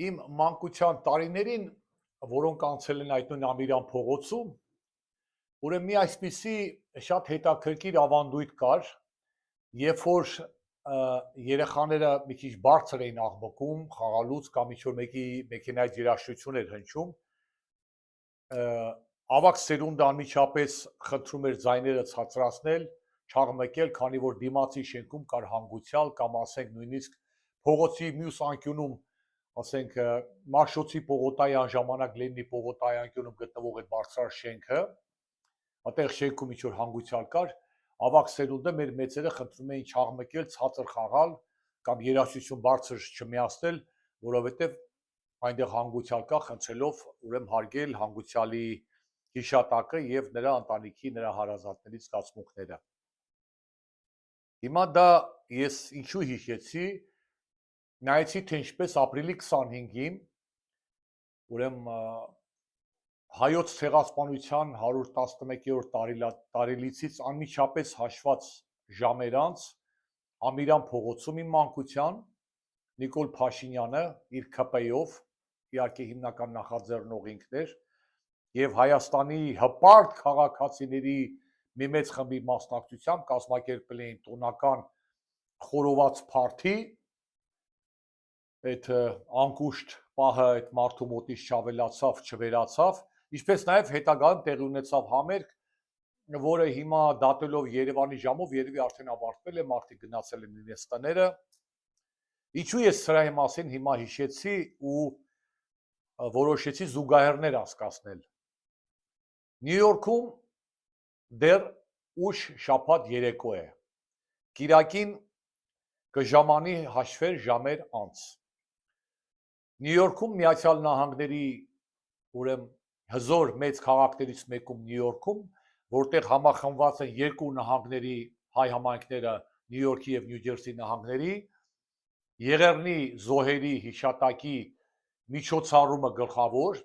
Իմ մանկության տարիներին, որոնք անցել են այդ նույն Ամիրյան փողոցում, ուրեմն մի այսպիսի շատ հետաքրքիր ավանդույթ կար, երբ որ երեխաները մի քիչ բարձր էին աղմկում խաղալուց կամ ինչ-որ մեկի մեքենայից երաժշտություն էր հնչում, ավագ սերունդը անմիջապես խնդրում էր ձայները ցածրացնել, չաղմկել, քանի որ դիմացի շենքում կար հանգուցյալ կամ ասենք նույնիսկ փողոցի մյուս անկյունում, ասենք Մաշտոցի պողոտայի ժամանակ Լենինի պողոտայի անկյունում գտնվող այդ բարձրահարկ շենքը, այդտեղ շենքում ինչ-որ հանգուցյալ կար, ավագ սերունդը մեր մեծերը խնդրում էին չաղմկել, ցածր խաղալ կամ երաժշտություն բարձր չմիացնել, որովհետև այնտեղ հանգուցյալ կա, խնդրելով ուրեմն հարգել հանգուցյալի հիշատակը եւ նրա ընտանիքի, նրա հարազատների զգացմունքները։ Հիմա դա ես ինչու հիշեցի, նայեցի թե ինչպես ապրիլի 25-ին, ուրեմն հայոց ցեղասպանության 111-րդ տարելիցից անմիջապես հաշված ժամեր անց Ամիրյան փողոցում իմ մանկության Նիկոլ Փաշինյանը իր ՔՊ-ով, իհարկե հիմնական նախաձեռնող ինքն էր, եւ Հայաստանի հպարտ քաղաքացիների մի մեծ խմբի մասնակցությամբ կազմակերպել էին տոնական խորոված փարթի, այդ անկուշտ պահը այդ մարդու մոտից չավելացավ, չվերացավ, ինչպես նաև հետագայում տեղի ունեցավ համերգ, որը հիմա դատելով Երևանի ժամով երևի արդեն ավարտվել է, մարդիկ գնացել են իրենց տները։ Ինչու ես սրա մասին հիմա հիշեցի ու որոշեցի զուգահեռներ անցկացնել։ Նյու Յորքում դեռ ուշ շաբաթ երեկո է։ Կիրակին կժամանի հաշվեր ժամեր անց։ Նյու Յորքում Միացյալ Նահանգների ուրեմն հզոր մեծ քաղաքներից մեկում Նյու Յորքում, որտեղ համախմբված են երկու նահանգների հայ համայնքները Նյու Յորքի եւ Նյու Ջերսի նահանգների, Եղեռնի զոհերի հիշատակի միջոցառումը գլխավոր,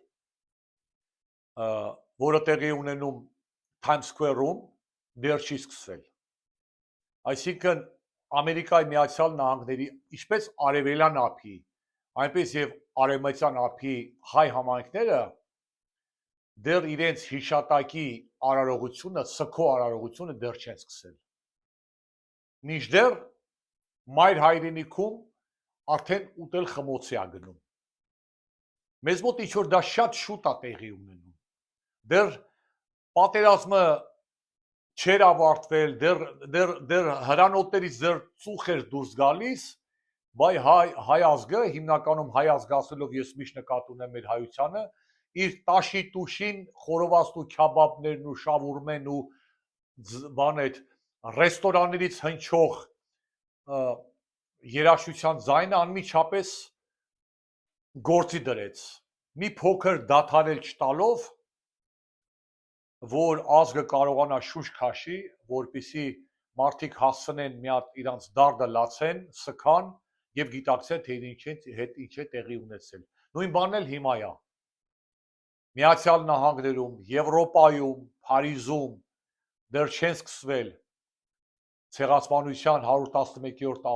որը տեղի ունենում Times Square-ում, դեռ չի սկսվել։ Այսինքն Ամերիկայի Միացյալ Նահանգների ինչպես արևելյան ափի, այնպես եւ արևմտյան ափի հայ համայնքները դեռ իրենց հիշատակի արարողությունը, սգո արարողությունը դեռ չեն սկսել։ Մինչդեռ մայր հայրենիքում արդեն ուտել խմոցի է գնում։ Մեզ մոտ ինչ-որ դա շատ շուտ է տեղի ունենում։ Դեռ պատերազմը չէր ավարտվել, դեռ հրանոթներից դեռ ծուխ էր դուրս գալիս, բայց հայ ազգը, հիմնականում հայ ազգ ասելով ես միշտ նկատի ունեմ մեր հայությանը, իր տաշի տուշին խորովածն ու քյաբաբներն ու շավուրմեն ու բան այդ ռեստորաններից հնչող երաժշտության ձայնը անմիջապես գործի դրեց։ Մի փոքր դադարել չտալով, որ ազգը կարողանա շուշ քաշի, որպեսզի մարդիկ հասցնեն մի հատ իրանց դարդը լացեն, սքան եւ գիտակցեն, թե ինչ է տեղի ունեցել։ Նույն բանն էլ հիմա է։ Միացյալ Նահանգներում, Եվրոպայում, Փարիզում դեռ չեն սկսվել ցեղասպանության 111-րդ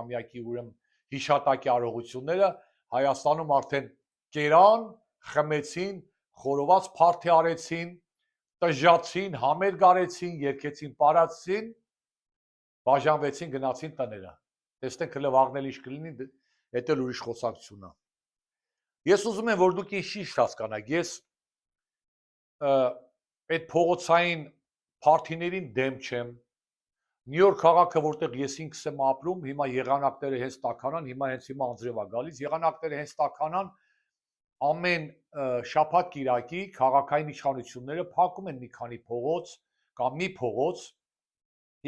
ամյակի ուրեմն հիշատակի արարողությունները, Հայաստանում արդեն կերան, խմեցին, խորոված փարթի արեցին, տժժացին, համերգ արեցին, երգեցին, պարացին, բաժանվեցին, գնացին տները։ Տեսնենք հələ վաղն ինչ կլինի, դա էլ ուրիշ խոսակցություն է։ Ես ուզում եմ, որ դուք ինչ ճիշտ հասկանաք, ես այդ փողոցային փարթիներին դեմ չեմ։ Նյու Յորք քաղաքը, որտեղ ես ինքս եմ ապրում, հիմա եղանակները հենց տաքանան, հիմա հենց հիմա անձրև է գալիս, եղանակները հենց տաքանան, ամեն շաբաթ կիրակի քաղաքային իշխանությունները փակում են մի քանի փողոց կամ մի փողոց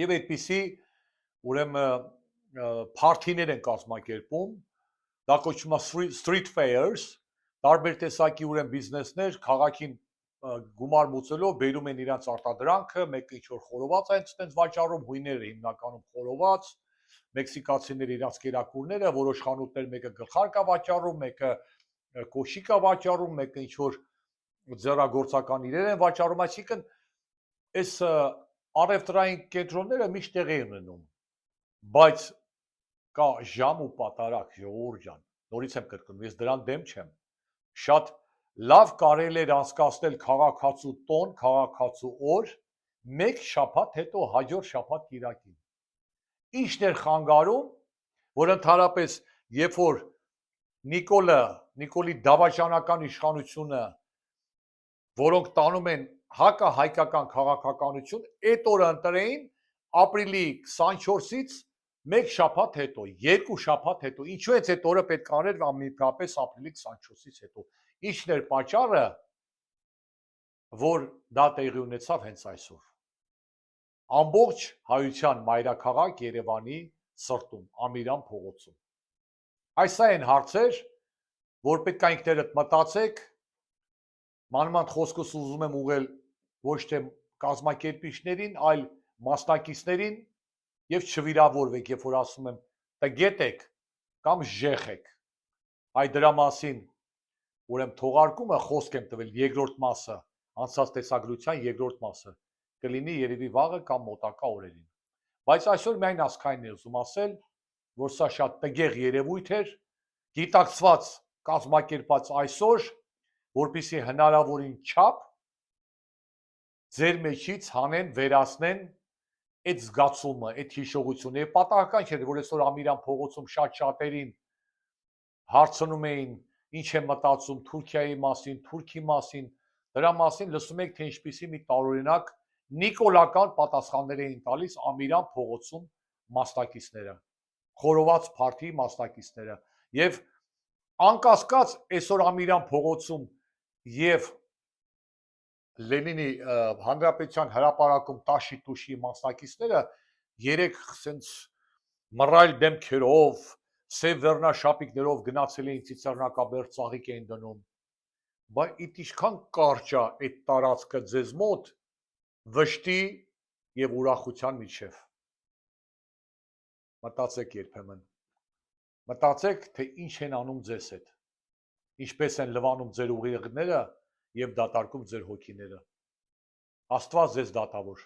եւ այդպիսի ուրեմն փարթիներ են կազմակերպում, դա կոչվում է street fairs, տարբեր տեսակի ուրեմն բիզնեսներ քաղաքին գումար մուծելով բերում են իրանց արտադրանքը, մեկը ինչ որ խորոված այն ցտենց վաճառում, հույները հիմնականում խորոված, մեքսիկացիները իրանց կերակուրները, որոշ խանութներ մեկը գլխարկ է վաճառում, մեկը կոշիկ է վաճառում, մեկը ինչ որ ձեռագործական իրեր են վաճառում, այսինքն այս առևտրային կենտրոնները միշտ տեղի են ունենում, բայց կա ժամ ու պատարակ, ժողովուրդ ջան, նորից եմ կրկնում, ես դրան դեմ չեմ։ Շատ լավ կարելի էր անցկացնել քաղաքացու տոն, քաղաքացու օր, մեկ շաբաթ հետո հաջորդ շաբաթ կիրակին։ Ինչն էր խանգարում, որ ընդհանրապես երբ որ Նիկոլի դավաճանական իշխանությունը, որոնք տանում են հակահայկական քաղաքականություն, այդ օրը ընտրեին ապրիլի 24-ից մեկ շաբաթ հետո, երկու շաբաթ հետո, ինչու է այդ օրը պետք է աներ ամենապես ապրիլի 24-ից հետո։ Ինչն էր պատճառը, որ դա տեղի ունեցավ հենց այսօր։ Ամբողջ հայության մայրաքաղաք Երևանի սրտում, Ամիրան փողոցում։ Այս այն հարցեր, որ պետք է ինքներդ մտածեք, մանավանդ խոսքս ուզում եմ ուղղել ոչ թե կազմակերպիչներին, այլ մասնակիցներին, եւ չվիրավորվեք, երբ որ ասում եմ տգետեք կամ ժեխեք։ Այ դրա մասին ուրեմն թողարկումը խոսք եմ տվել երկրորդ մասը, անցած տեսագրության երկրորդ մասը կլինի երևի վաղը կամ մոտակա օրերին։ Բայց այսօր միայն ասքային եմ ուզում ասել, որ սա շատ տգեղ երևույթ էր, գիտակցված, կազմակերպած այսօր, որպեսզի հնարավորին չափ ձեր մեջից հանեն, վերացնեն այդ զգացումը, այդ հիշողությունը։ Եվ պատահական չէ, որ այսօր Ամիրան փողոցում շատ-շատերին հարցնում էին, ինչ է մտածում Թուրքիայի մասին, Թուրքի մասին, դրա մասին լսում եք, թե ինչպիսի մի տարօրինակ նիկոլական պատասխաններ էին տալիս Ամիրան փողոցում մասնակիցները, խորոված փարթիի մասնակիցները։ Եվ անկասկած այսօր Ամիրան փողոցում եւ Լենինի հանրապետության հրապարակում տաշի-տուշի մասնակիցները երեք սենց մռայլ դեմքերով, սև վերնաշապիկներով գնացել էին Ծիծեռնակաբերդ ծաղիկ էին դնում։ Բայց իտ ինչքան կարճ է այդ տարածքը ձեզ մոտ վշտի եւ ուրախության միջև։ Մտածեք երբեմն։ Մտածեք, թե ինչ են անում ձեզ հետ։ Ինչպես են լվանում ձեր ուղիղները եւ դատարկում ձեր հոգիները։ Աստված ձեզ դատավոր։